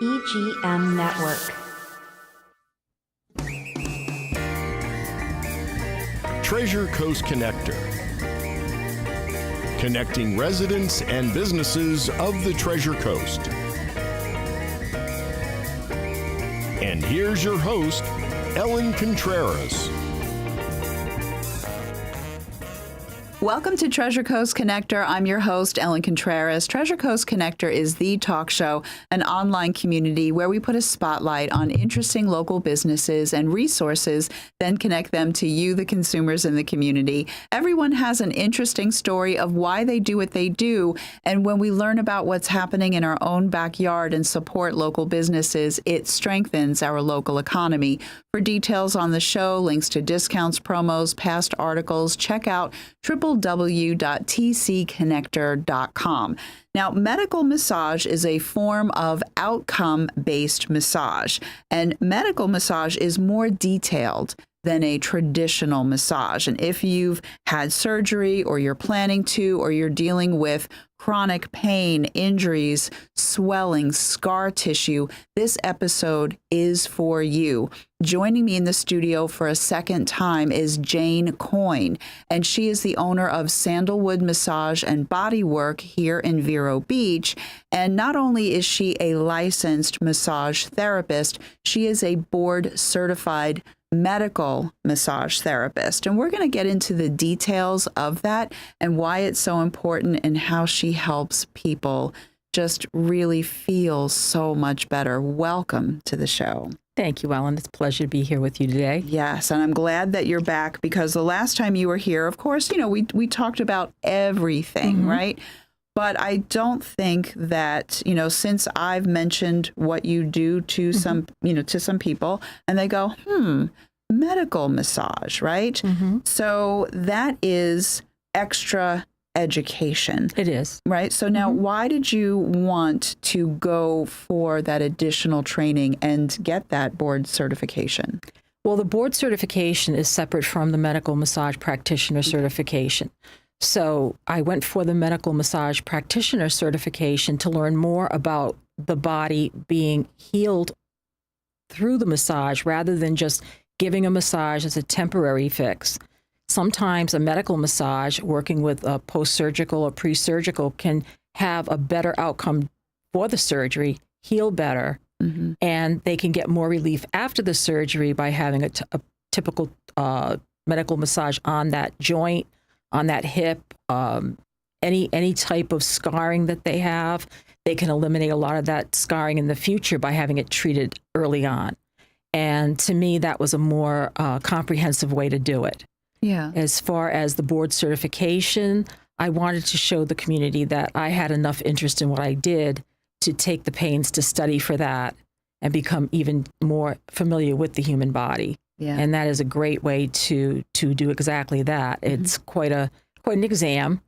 EGM Network. Treasure Coast Connector. Connecting residents and businesses of the Treasure Coast. And here's your host, Ellen Contreras. Welcome to Treasure Coast Connector. I'm your host, Ellen Contreras. Treasure Coast Connector is the talk show, an online community where we put a spotlight on interesting local businesses and resources, then connect them to you, the consumers in the community. Everyone has an interesting story of why they do what they do, and when we learn about what's happening in our own backyard and support local businesses, it strengthens our local economy. For details on the show, links to discounts, promos, past articles, check out www.tcconnector.com. Now, medical massage is a form of outcome-based massage, and medical massage is more detailed than a traditional massage. And if you've had surgery or you're planning to, or you're dealing with chronic pain, injuries, swelling, scar tissue, this episode is for you. Joining me in the studio for a second time is Jane Coyne, and she is the owner of Sandalwood Massage and Body Work here in Vero Beach. And not only is she a licensed massage therapist, she is a board-certified medical massage therapist. And we're going to get into the details of that and why it's so important and how she helps people just really feel so much better. Welcome to the show. Thank you, Ellen. It's a pleasure to be here with you today. Yes, and I'm glad that you're back because the last time you were here, of course, we talked about everything, right? But I don't think that, since I've mentioned what you do to some people, and they go, medical massage, right? So that is extra education. It is. Right? So now why did you want to go for that additional training and get that board certification? Well, the board certification is separate from the medical massage practitioner certification. So I went for the medical massage practitioner certification to learn more about the body being healed through the massage rather than just giving a massage as a temporary fix. Sometimes a medical massage working with a post-surgical or pre-surgical can have a better outcome for the surgery, heal better, and they can get more relief after the surgery by having a typical medical massage on that joint, on that hip, any type of scarring that they have. They can eliminate a lot of that scarring in the future by having it treated early on. And to me, that was a more comprehensive way to do it. Yeah. As far as the board certification, I wanted to show the community that I had enough interest in what I did to take the pains to study for that and become even more familiar with the human body. Yeah. And that is a great way to do exactly that. It's quite an exam,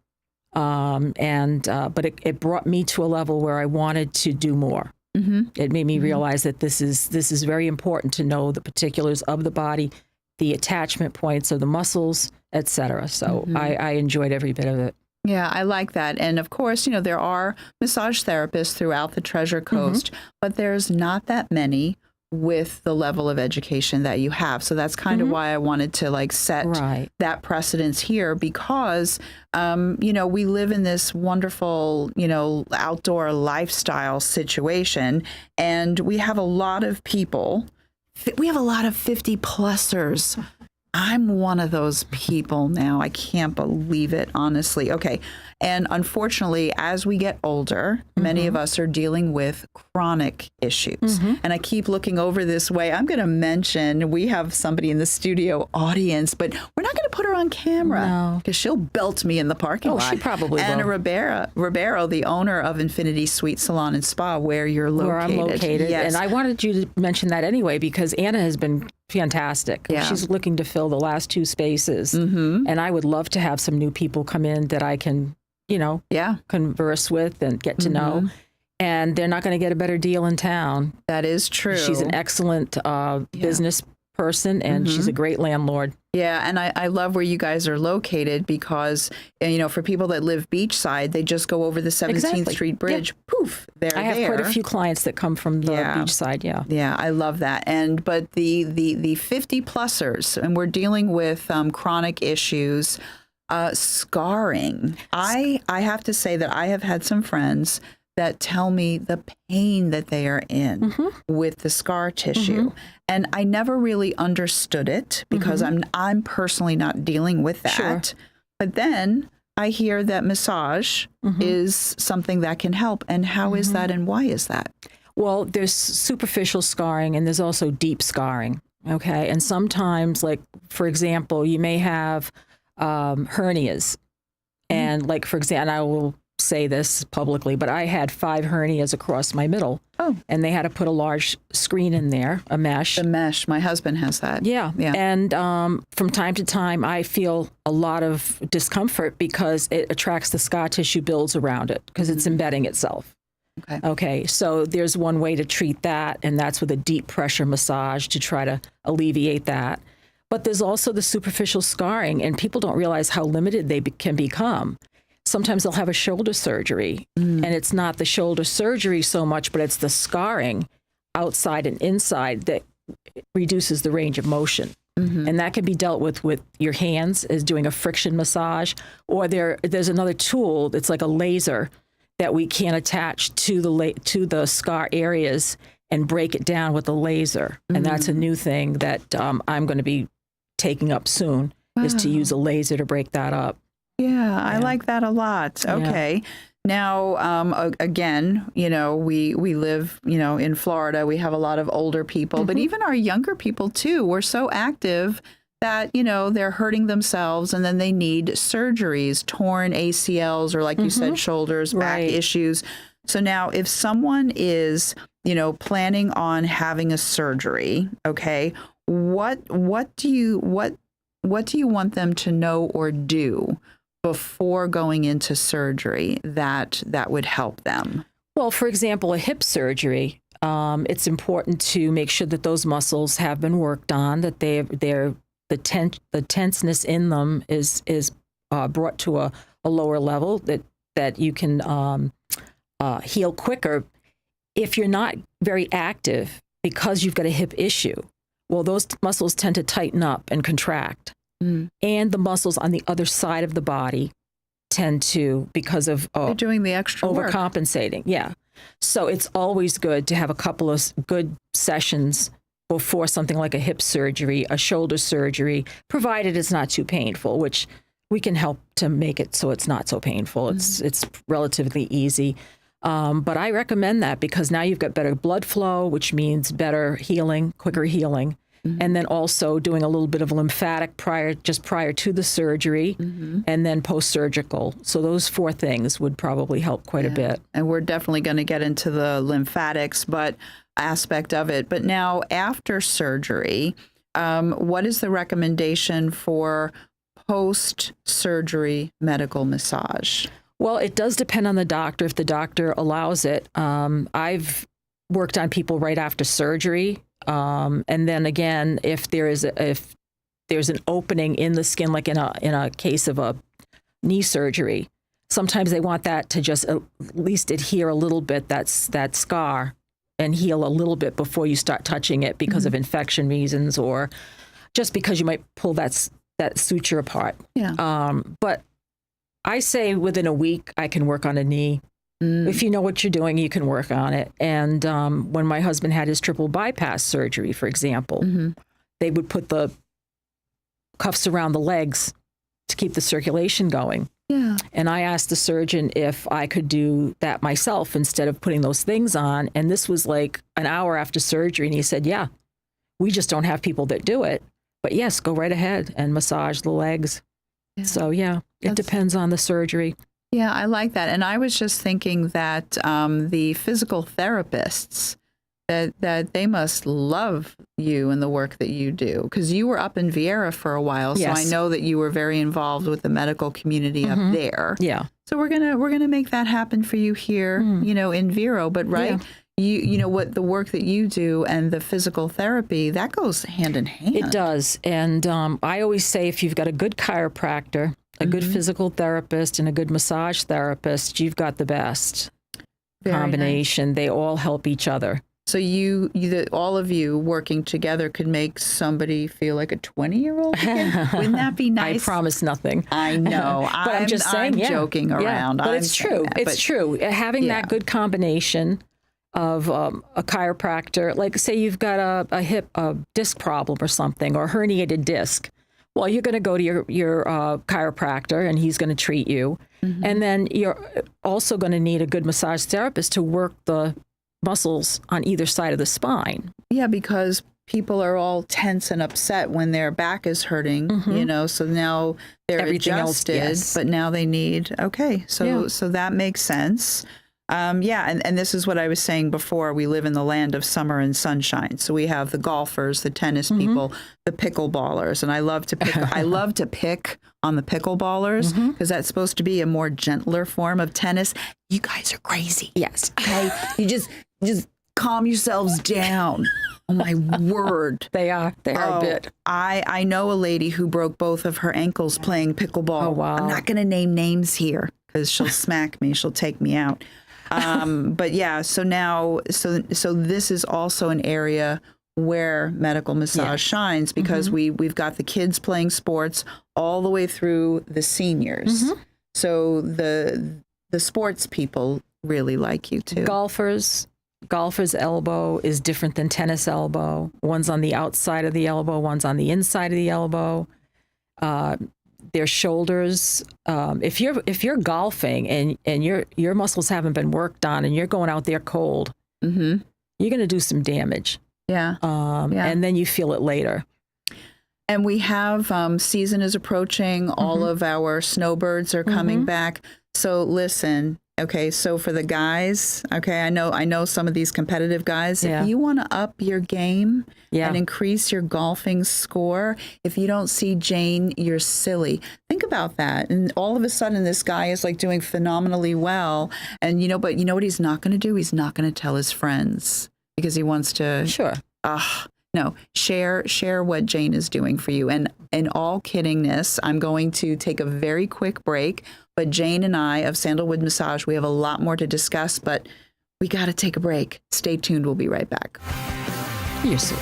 but it brought me to a level where I wanted to do more. It made me realize that this is very important to know the particulars of the body, the attachment points of the muscles, etc. So I enjoyed every bit of it. Yeah, I like that. And of course, there are massage therapists throughout the Treasure Coast, but there's not that many with the level of education that you have. So that's kind of why I wanted to set that precedence here because, we live in this wonderful, outdoor lifestyle situation, and we have a lot of people. We have a lot of 50-plussers. I'm one of those people now. I can't believe it, honestly. Okay. And unfortunately, as we get older, many of us are dealing with chronic issues. And I keep looking over this way. I'm going to mention we have somebody in the studio audience, but we're not going to put her on camera because she'll belt me in the parking lot. She probably Anna will. Ribeiro, the owner of Infinity Suite Salon and Spa, where you're located. Where I'm located. Yes. And I wanted you to mention that anyway because Anna has been fantastic. Yeah. She's looking to fill the last 2 spaces. And I would love to have some new people come in that I can, converse with and get to know. And they're not going to get a better deal in town. That is true. She's an excellent business person, and she's a great landlord. Yeah, and I love where you guys are located because, for people that live beachside, they just go over the 17th Exactly. Street Bridge. Yeah. Poof, they're there. I have quite a few clients that come from the beach side, yeah. Yeah, I love that. But the 50-plussers, and we're dealing with chronic issues, scarring. I have to say that I have had some friends that tell me the pain that they are in with the scar tissue. And I never really understood it because I'm personally not dealing with that. Sure. But then I hear that massage is something that can help. And how is that and why is that? Well, there's superficial scarring and there's also deep scarring. Okay. And sometimes, like, for example, you may have hernias. And like, for example, I will say this publicly, but I had 5 hernias across my middle. Oh. And they had to put a large screen in there, a mesh. The mesh. My husband has that. Yeah. And from time to time, I feel a lot of discomfort because it attracts the scar tissue, builds around it because it's embedding itself. Okay. So there's one way to treat that, and that's with a deep pressure massage to try to alleviate that. But there's also the superficial scarring, and people don't realize how limited they can become. Sometimes they'll have a shoulder surgery, and it's not the shoulder surgery so much, but it's the scarring outside and inside that reduces the range of motion. And that can be dealt with your hands as doing a friction massage, or there's another tool that's like a laser that we can attach to the scar areas and break it down with a laser. And that's a new thing that I'm going to be taking up soon, is to use a laser to break that up. Yeah, I like that a lot. Okay. Now, again, we live, in Florida. We have a lot of older people, but even our younger people, too, we're so active that, they're hurting themselves and then they need surgeries, torn ACLs, or like you said, shoulders, back issues. So now if someone is, planning on having a surgery, okay, what do you want them to know or do before going into surgery that would help them? Well, for example, a hip surgery, it's important to make sure that those muscles have been worked on, that the tenseness in them is brought to a lower level, that you can heal quicker. If you're not very active because you've got a hip issue, well, those muscles tend to tighten up and contract. And the muscles on the other side of the body tend to, because of they're doing the extra overcompensating. Yeah. So it's always good to have a couple of good sessions before something like a hip surgery, a shoulder surgery, provided it's not too painful, which we can help to make it so it's not so painful. It's relatively easy. But I recommend that because now you've got better blood flow, which means better healing, quicker healing. And then also doing a little bit of lymphatic prior to the surgery, and then post-surgical. So those 4 things would probably help quite a bit. And we're definitely going to get into the lymphatics aspect of it. But now after surgery, what is the recommendation for post-surgery medical massage? Well, it does depend on the doctor, if the doctor allows it. I've worked on people right after surgery. And then again, if there's an opening in the skin, like in a case of a knee surgery, sometimes they want that to just at least adhere a little bit, that scar, and heal a little bit before you start touching it because of infection reasons, or just because you might pull that suture apart. Yeah. But I say within a week I can work on a knee. If you know what you're doing, you can work on it. And when my husband had his triple bypass surgery, for example, they would put the cuffs around the legs to keep the circulation going. Yeah. And I asked the surgeon if I could do that myself instead of putting those things on. And this was like an hour after surgery. And he said, yeah, we just don't have people that do it. But yes, go right ahead and massage the legs. Yeah. So yeah, it depends on the surgery. Yeah, I like that. And I was just thinking that the physical therapists, that they must love you and the work that you do, because you were up in Vieira for a while. So I know that you were very involved with the medical community up there. Yeah. So we're gonna make that happen for you here, in Vero. But you know what the work that you do and the physical therapy, that goes hand in hand. It does. And I always say if you've got a good chiropractor, a good physical therapist, and a good massage therapist, you've got the best combination. Nice. They all help each other. So all of you working together could make somebody feel like a 20-year-old again? Wouldn't that be nice? I promise nothing. I know. But I'm just saying, I'm joking around. But it's true. It's true. Having that good combination of a chiropractor, like say you've got a disc problem or something, or herniated disc. Well, you're going to go to your chiropractor, and he's going to treat you. And then you're also going to need a good massage therapist to work the muscles on either side of the spine. Yeah, because people are all tense and upset when their back is hurting, so now they're Everything adjusted, else, yes. but now they need, so that makes sense. And this is what I was saying before. We live in the land of summer and sunshine. So we have the golfers, the tennis people, the pickleballers, and I love to pick on the pickleballers because that's supposed to be a more gentler form of tennis. You guys are crazy. Yes. Okay, you just calm yourselves down. Oh my word. They are a bit. I know a lady who broke both of her ankles playing pickleball. Oh, wow. I'm not going to name names here because she'll smack me. She'll take me out. But yeah, so this is also an area where medical massage shines because we've got the kids playing sports all the way through the seniors. So the sports people really like you too. Golfer's elbow is different than tennis elbow. One's on the outside of the elbow, one's on the inside of the elbow. Their shoulders. If you're golfing and your muscles haven't been worked on and you're going out there cold, you're going to do some damage. Yeah. And then you feel it later. And we have season is approaching. All of our snowbirds are coming back. So listen. Okay, so for the guys, I know some of these competitive guys. Yeah. If you want to up your game Yeah. and increase your golfing score, if you don't see Jane, you're silly. Think about that. And all of a sudden, this guy is like doing phenomenally well. And but you know what he's not going to do? He's not going to tell his friends because he wants to. Sure. No, share what Jane is doing for you. And in all kiddingness, I'm going to take a very quick break. But Jane and I of Sandalwood Massage, we have a lot more to discuss, but we got to take a break. Stay tuned. We'll be right back. You're so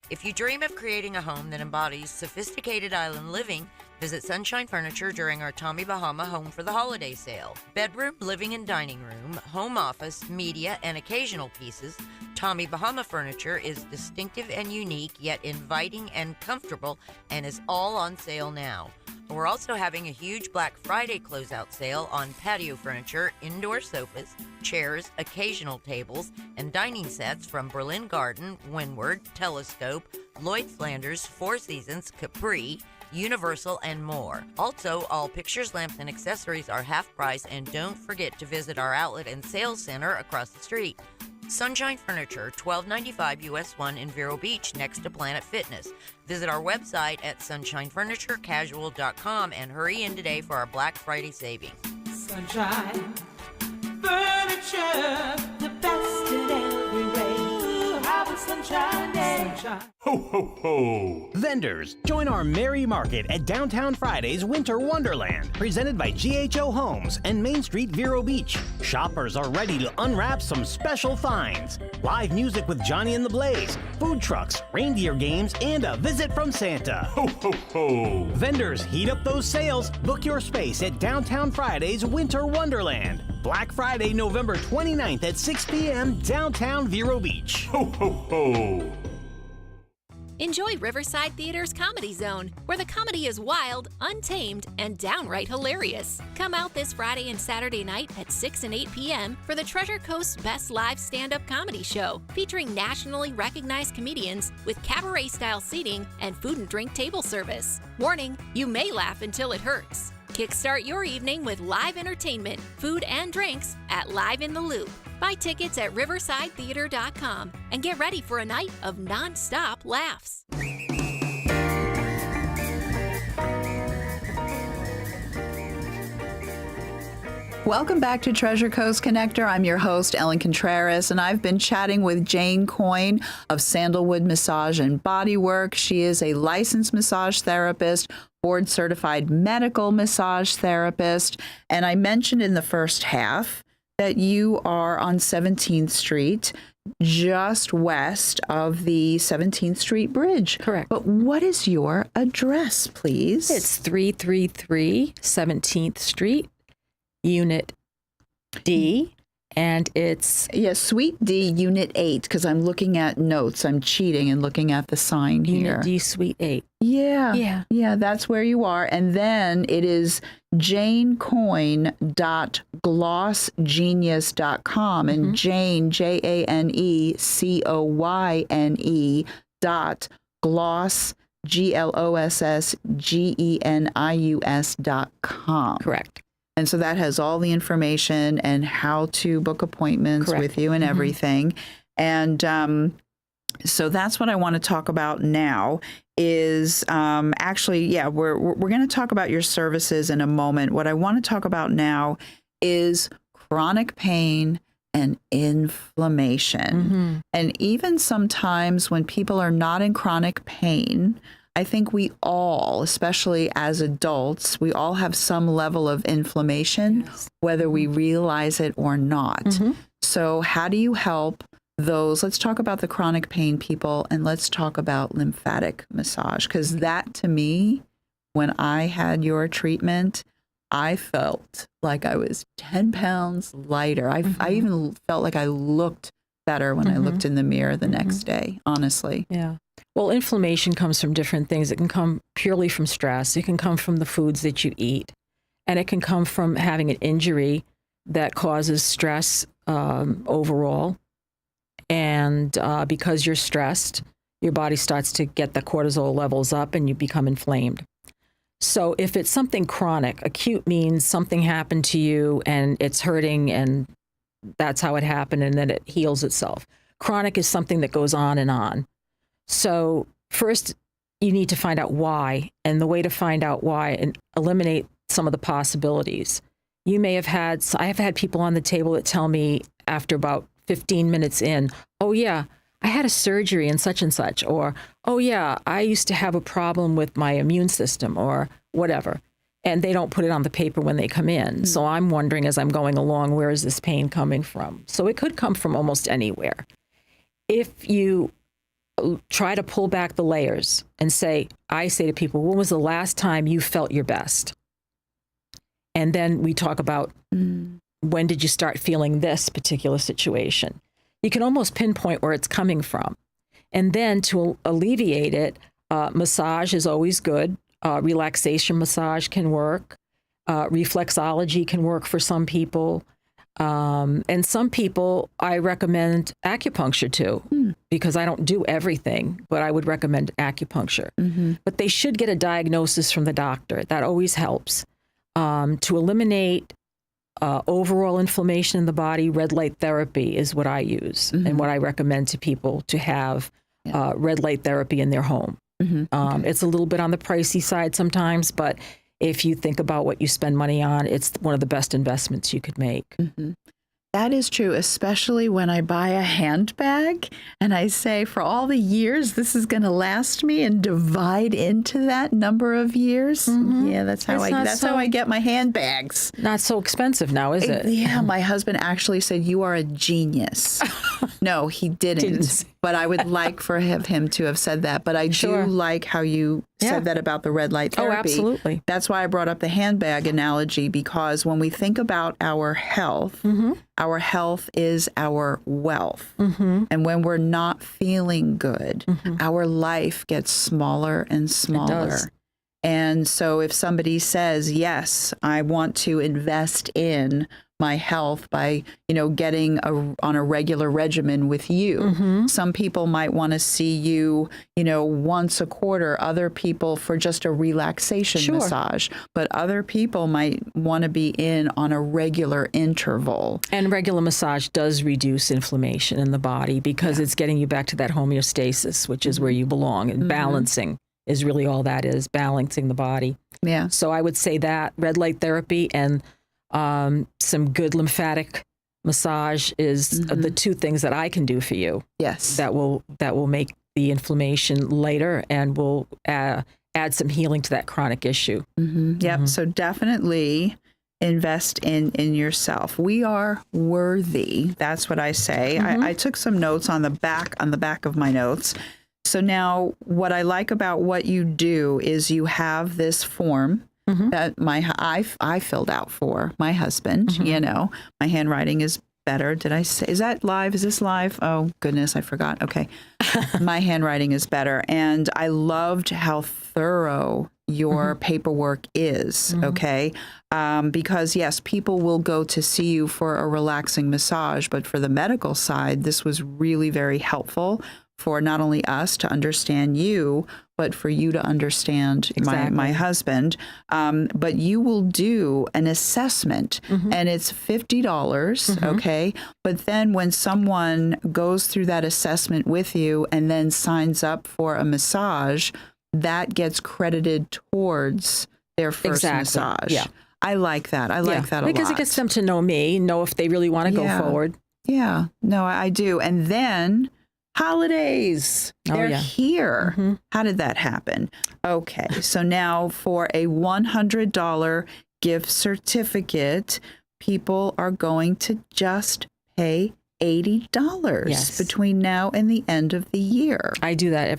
If you dream of creating a home that embodies sophisticated island living, visit Sunshine Furniture during our Tommy Bahama Home for the Holiday sale. Bedroom, living and dining room, home office, media, and occasional pieces, Tommy Bahama Furniture is distinctive and unique, yet inviting and comfortable, and is all on sale now. We're also having a huge Black Friday closeout sale on patio furniture, indoor sofas, chairs, occasional tables, and dining sets from Berlin Garden, Windward, Telescope, Lloyd Flanders, Four Seasons, Capri, Universal, and more. Also, all pictures, lamps, and accessories are half price, and don't forget to visit our outlet and sales center across the street. Sunshine Furniture, 1295 US 1 in Vero Beach, next to Planet Fitness. Visit our website at sunshinefurniturecasual.com and hurry in today for our Black Friday savings. Sunshine Furniture, the best in every way. Have a sunshine day. Sunshine. Ho, ho, ho! Vendors, join our merry market at Downtown Friday's Winter Wonderland, presented by GHO Homes and Main Street Vero Beach. Shoppers are ready to unwrap some special finds. Live music with Johnny and the Blaze, food trucks, reindeer games, and a visit from Santa. Ho, ho, ho! Vendors, heat up those sales. Book your space at Downtown Friday's Winter Wonderland. Black Friday, November 29th at 6 p.m. downtown Vero Beach. Ho, ho, ho! Enjoy Riverside Theater's Comedy Zone, where the comedy is wild, untamed, and downright hilarious. Come out this Friday and Saturday night at 6 and 8 p.m. for the Treasure Coast's best live stand-up comedy show, featuring nationally recognized comedians with cabaret-style seating and food and drink table service. Warning, you may laugh until it hurts. Kickstart your evening with live entertainment, food, and drinks at Live in the Loop. Buy tickets at riversidetheater.com and get ready for a night of non-stop laughs. Welcome back to Treasure Coast Connector. I'm your host, Ellen Contreras, and I've been chatting with Jane Coyne of Sandalwood Massage and Bodywork. She is a licensed massage therapist, board-certified medical massage therapist, and I mentioned in the first half that you are on 17th Street, just west of the 17th Street Bridge. Correct. But what is your address, please? It's 333 17th Street, Unit D, and it's Suite D, Unit 8, because I'm looking at notes. I'm cheating and looking at the sign here. Unit D, Suite 8. Yeah, that's where you are. And then it is janecoyne.glossgenius.com, and Jane, JANECOYNE .gloss, GLOSSGENIUS.com. Correct. And so that has all the information and how to book appointments Correct. with you and everything. And so that's what I want to talk about now is we're going to talk about your services in a moment. What I want to talk about now is chronic pain and inflammation. And even sometimes when people are not in chronic pain, I think we all, especially as adults, we all have some level of inflammation, whether we realize it or not. So how do you help those? Let's talk about the chronic pain people, and let's talk about lymphatic massage, because that to me, when I had your treatment, I felt like I was 10 pounds lighter. I even felt like I looked better when I looked in the mirror the next day, honestly. Yeah. Well, inflammation comes from different things. It can come purely from stress. It can come from the foods that you eat. And it can come from having an injury that causes stress overall. And because you're stressed, your body starts to get the cortisol levels up and you become inflamed. So if it's something chronic, acute means something happened to you and it's hurting and that's how it happened and then it heals itself. Chronic is something that goes on and on. So first, you need to find out why, and the way to find out why and eliminate some of the possibilities. You may have had, I have had people on the table that tell me after about 15 minutes in, oh yeah, I had a surgery and such, or oh yeah, I used to have a problem with my immune system or whatever. And they don't put it on the paper when they come in. So I'm wondering as I'm going along, where is this pain coming from? So it could come from almost anywhere. If you try to pull back the layers and I say to people, when was the last time you felt your best? And then we talk about when did you start feeling this particular situation? You can almost pinpoint where it's coming from. And then to alleviate it, massage is always good. Relaxation massage can work. Reflexology can work for some people. And some people I recommend acupuncture to, because I don't do everything, but I would recommend acupuncture. But they should get a diagnosis from the doctor. That always helps. To eliminate overall inflammation in the body, red light therapy is what I use and what I recommend to people to have red light therapy in their home. It's a little bit on the pricey side sometimes, but if you think about what you spend money on, it's one of the best investments you could make. That is true, especially when I buy a handbag and I say, for all the years this is going to last me, and divide into that number of years. Yeah, that's how I get my handbags. Not so expensive now, is it? Yeah, my husband actually said, "You are a genius." No, he didn't. But I would like for him to have said that. But I do like how you said that about the red light therapy. Oh, absolutely. That's why I brought up the handbag analogy, because when we think about our health is our wealth. And when we're not feeling good, our life gets smaller and smaller. It does. And so if somebody says, yes, I want to invest in my health by, getting on a regular regimen with you. Some people might want to see you, once a quarter, other people for just a relaxation massage, but other people might want to be in on a regular interval. And regular massage does reduce inflammation in the body because it's getting you back to that homeostasis, which is where you belong, and balancing is really all that is, balancing the body. Yeah. So I would say that red light therapy and some good lymphatic massage is the two things that I can do for you. Yes. That will make the inflammation lighter and will add some healing to that chronic issue. Yep. So definitely invest in yourself. We are worthy. That's what I say. I took some notes on the back of my notes. So now what I like about what you do is you have this form that I filled out for my husband. You know, my handwriting is better. Did I say, is that live? Is this live? Oh goodness, I forgot. Okay. My handwriting is better. And I loved how thorough your paperwork is. Okay. Because yes, people will go to see you for a relaxing massage, but for the medical side, this was really very helpful for not only us to understand you, but for you to understand my husband. But you will do an assessment, and it's $50, okay? But then when someone goes through that assessment with you and then signs up for a massage, that gets credited towards their first massage. Yeah. I like that. I like that a lot. Because it gets them to know me, know if they really want to go forward. Yeah, no, I do. And then holidays, they're here. How did that happen? Okay, so now for a $100 gift certificate, people are going to just pay $80 between now and the end of the year. I do that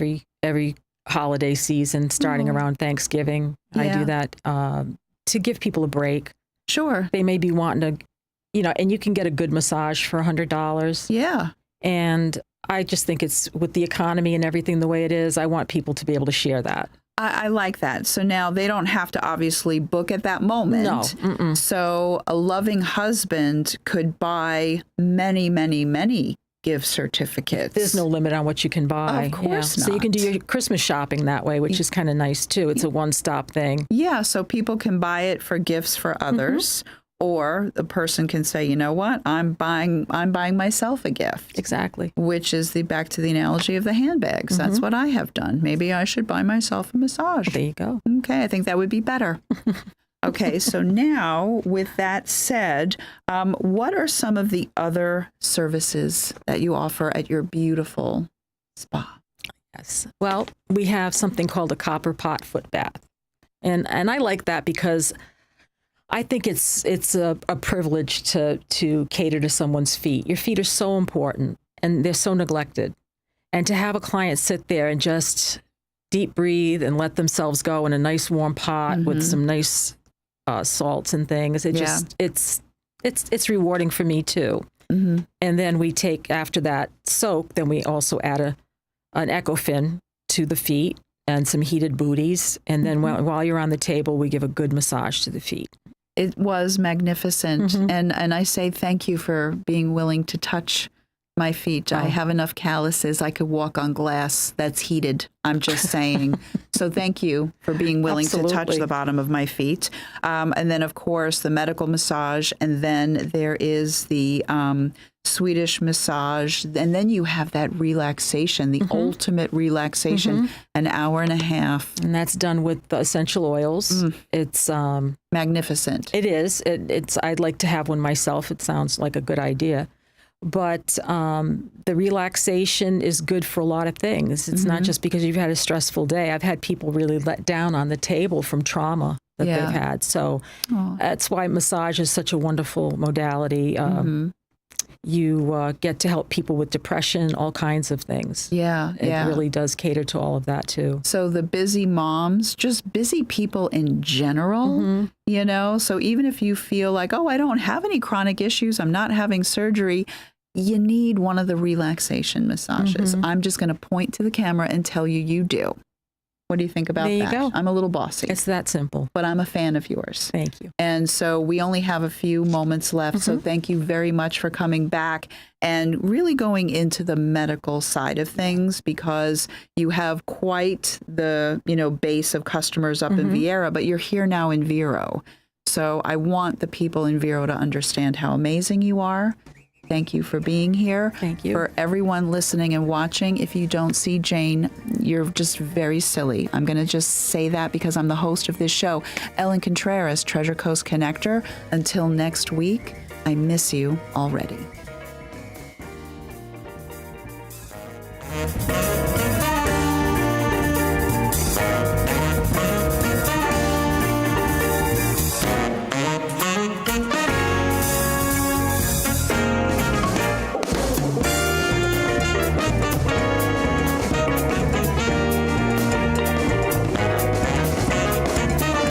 every holiday season, starting around Thanksgiving. I do that to give people a break. Sure. They may be wanting to, and you can get a good massage for $100. Yeah. And I just think it's, with the economy and everything the way it is, I want people to be able to share that. I like that. So now they don't have to obviously book at that moment. No. So a loving husband could buy many, many, many gift certificates. There's no limit on what you can buy. Of course not. So you can do your Christmas shopping that way, which is kind of nice too. It's a one-stop thing. Yeah, so people can buy it for gifts for others. Or the person can say, you know what, I'm buying myself a gift. Exactly. Which is back to the analogy of the handbags. That's what I have done. Maybe I should buy myself a massage. There you go. Okay, I think that would be better. Okay, so now with that said, what are some of the other services that you offer at your beautiful spa? Yes. Well, we have something called a copper pot foot bath. And I like that because I think it's a privilege to cater to someone's feet. Your feet are so important and they're so neglected. And to have a client sit there and just deep breathe and let themselves go in a nice warm pot with some nice salts and things, it's rewarding for me too. And then we take, after that soak, then we also add an EcoFin to the feet and some heated booties. And then while you're on the table, we give a good massage to the feet. It was magnificent. And I say thank you for being willing to touch my feet. I have enough calluses. I could walk on glass that's heated. I'm just saying. So thank you for being willing to touch the bottom of my feet. And then, of course, the medical massage. And then there is the Swedish massage. And then you have that relaxation, the ultimate relaxation, an hour and a half. And that's done with the essential oils. It's magnificent. It is. It's. I'd like to have one myself. It sounds like a good idea. But the relaxation is good for a lot of things. It's not just because you've had a stressful day. I've had people really let down on the table from trauma that they've had. So that's why massage is such a wonderful modality. You get to help people with depression, all kinds of things. It really does cater to all of that too. So the busy moms, just busy people in general, so even if you feel like, oh, I don't have any chronic issues, I'm not having surgery, you need one of the relaxation massages. I'm just going to point to the camera and tell you you do. What do you think about that? There you go. I'm a little bossy. It's that simple. But I'm a fan of yours. Thank you. And so we only have a few moments left. So thank you very much for coming back and really going into the medical side of things, because you have quite the, base of customers up in Viera, but you're here now in Vero. So I want the people in Vero to understand how amazing you are thank you for being here. Thank you. For everyone listening and watching, if you don't see Jane, you're just very silly. I'm going to just say that because I'm the host of this show. Ellen Contreras, Treasure Coast Connector. Until next week, I miss you already.